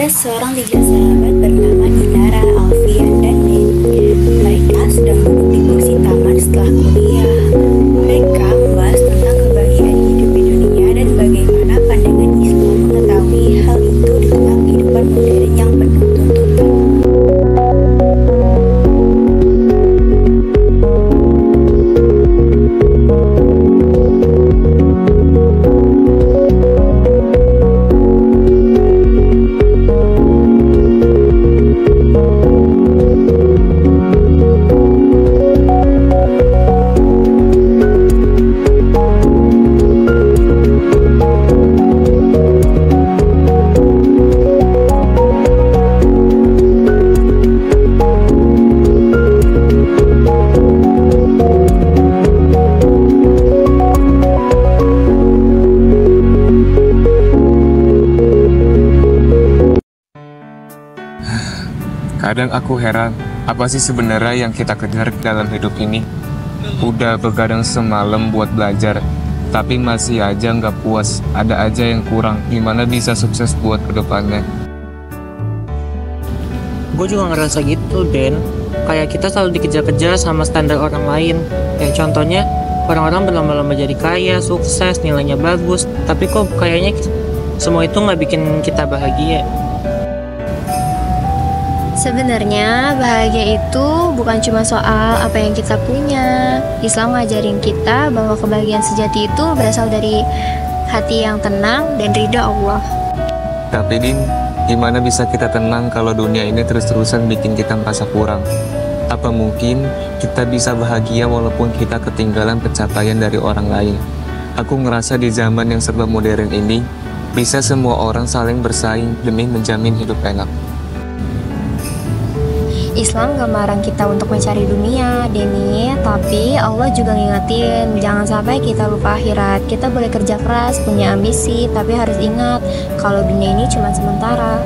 Ada seorang tiga sahabat bernama Dinara, Alfian, dan Den. Mereka sedang duduk di kursi taman setelah kuliah. Mereka membahas tentang kebahagiaan hidup di dunia dan bagaimana pandangan Islam mengetahui hal itu di tengah kehidupan modern yang penuh tuntutan. Kadang aku heran, apa sih sebenarnya yang kita kejar dalam hidup ini? Udah begadang semalam buat belajar, tapi masih aja nggak puas, ada aja yang kurang. Gimana bisa sukses buat kedepannya? Gue juga ngerasa gitu, Den. Kayak kita selalu dikejar-kejar sama standar orang lain. Kayak contohnya, orang-orang berlomba-lomba jadi kaya, sukses, nilainya bagus, tapi kok kayaknya semua itu nggak bikin kita bahagia. Sebenarnya bahagia itu bukan cuma soal apa yang kita punya. Islam ngajarin kita bahwa kebahagiaan sejati itu berasal dari hati yang tenang dan ridha Allah. Tapi Din, gimana bisa kita tenang kalau dunia ini terus-terusan bikin kita merasa kurang? Apa mungkin kita bisa bahagia walaupun kita ketinggalan pencapaian dari orang lain? Aku ngerasa di zaman yang serba modern ini, bisa semua orang saling bersaing demi menjamin hidup enak. Islam gak melarang kita untuk mencari dunia, Denny, tapi Allah juga ngingetin jangan sampai kita lupa akhirat. Kita boleh kerja keras, punya ambisi, tapi harus ingat kalau dunia ini cuma sementara.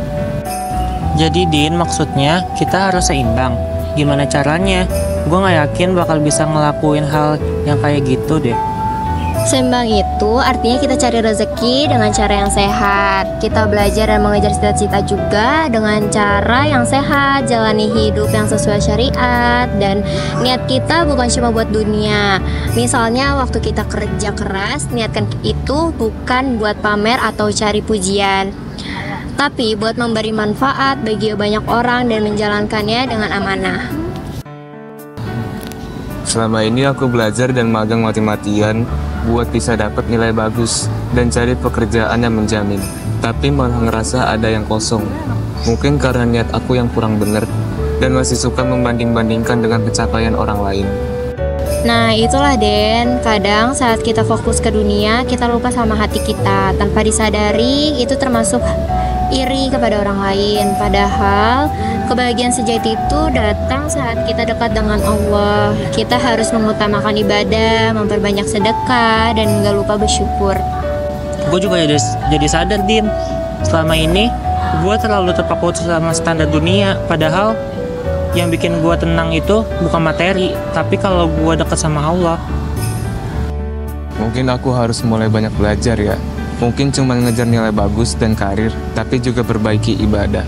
Jadi Din, maksudnya kita harus seimbang. Gimana caranya? Gue gak yakin bakal bisa ngelakuin hal yang kayak gitu deh. Seimbang itu artinya kita cari rezeki dengan cara yang sehat. Kita belajar dan mengejar cita-cita juga dengan cara yang sehat. Jalani hidup yang sesuai syariat. Dan niat kita bukan cuma buat dunia. Misalnya waktu kita kerja keras, niatkan itu bukan buat pamer atau cari pujian, tapi buat memberi manfaat bagi banyak orang dan menjalankannya dengan amanah. Selama ini aku belajar dan magang mati-matian buat bisa dapat nilai bagus dan cari pekerjaan yang menjamin. Tapi malah ngerasa ada yang kosong. Mungkin karena niat aku yang kurang bener dan masih suka membanding-bandingkan dengan pencapaian orang lain. Nah itulah Den, kadang saat kita fokus ke dunia, kita lupa sama hati kita. Tanpa disadari, itu termasuk iri kepada orang lain. Padahal kebahagiaan sejati itu datang saat kita dekat dengan Allah. Kita harus mengutamakan ibadah, memperbanyak sedekah, dan gak lupa bersyukur. Gue juga jadi sadar, Din. Selama ini gue terlalu terpaku sama standar dunia. Padahal yang bikin gue tenang itu bukan materi, tapi kalau gue dekat sama Allah. Mungkin aku harus mulai banyak belajar ya. Mungkin cuma ngejar nilai bagus dan karir, tapi juga perbaiki ibadah.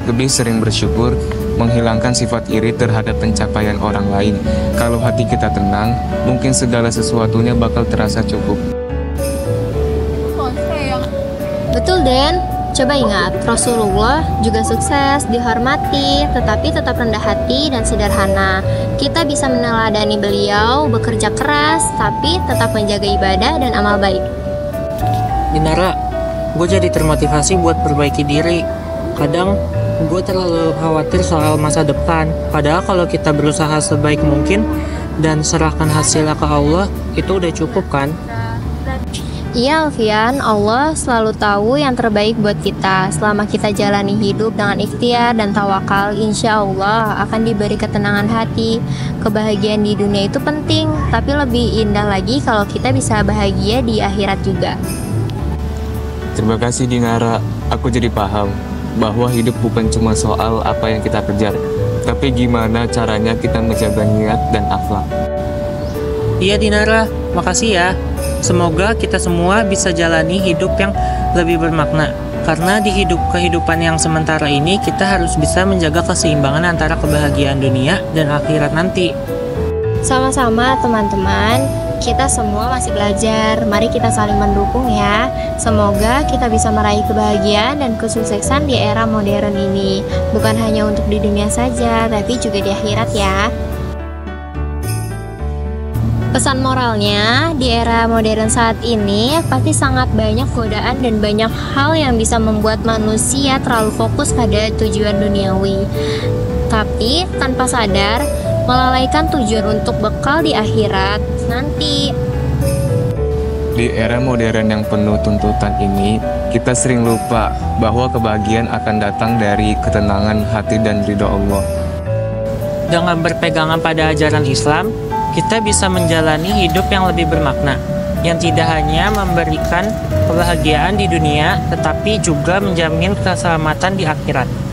Lebih sering bersyukur, menghilangkan sifat iri terhadap pencapaian orang lain. Kalau hati kita tenang, mungkin segala sesuatunya bakal terasa cukup. Betul Den, coba ingat, Rasulullah juga sukses, dihormati, tetapi tetap rendah hati dan sederhana. Kita bisa meneladani beliau, bekerja keras, tapi tetap menjaga ibadah dan amal baik. Dinara, gue jadi termotivasi buat perbaiki diri. Kadang gue terlalu khawatir soal masa depan. Padahal kalau kita berusaha sebaik mungkin dan serahkan hasilnya ke Allah, itu udah cukup kan? Iya Alfian, Allah selalu tahu yang terbaik buat kita. Selama kita jalani hidup dengan ikhtiar dan tawakal, insya Allah akan diberi ketenangan hati. Kebahagiaan di dunia itu penting, tapi lebih indah lagi kalau kita bisa bahagia di akhirat juga. Terima kasih Dinara, aku jadi paham bahwa hidup bukan cuma soal apa yang kita kejar, tapi gimana caranya kita menjaga niat dan akhlak. Iya Dinara, makasih ya. Semoga kita semua bisa jalani hidup yang lebih bermakna. Karena di kehidupan yang sementara ini kita harus bisa menjaga keseimbangan antara kebahagiaan dunia dan akhirat nanti. Sama-sama teman-teman, kita semua masih belajar. Mari kita saling mendukung ya. Semoga kita bisa meraih kebahagiaan dan kesuksesan di era modern ini. Bukan hanya untuk di dunia saja, tapi juga di akhirat ya. Pesan moralnya, di era modern saat ini pasti sangat banyak godaan dan banyak hal yang bisa membuat manusia terlalu fokus pada tujuan duniawi. Tapi tanpa sadar, melalaikan tujuan untuk bekal di akhirat nanti. Di era modern yang penuh tuntutan ini, kita sering lupa bahwa kebahagiaan akan datang dari ketenangan hati dan ridho Allah. Dengan berpegangan pada ajaran Islam, kita bisa menjalani hidup yang lebih bermakna, yang tidak hanya memberikan kebahagiaan di dunia, tetapi juga menjamin keselamatan di akhirat.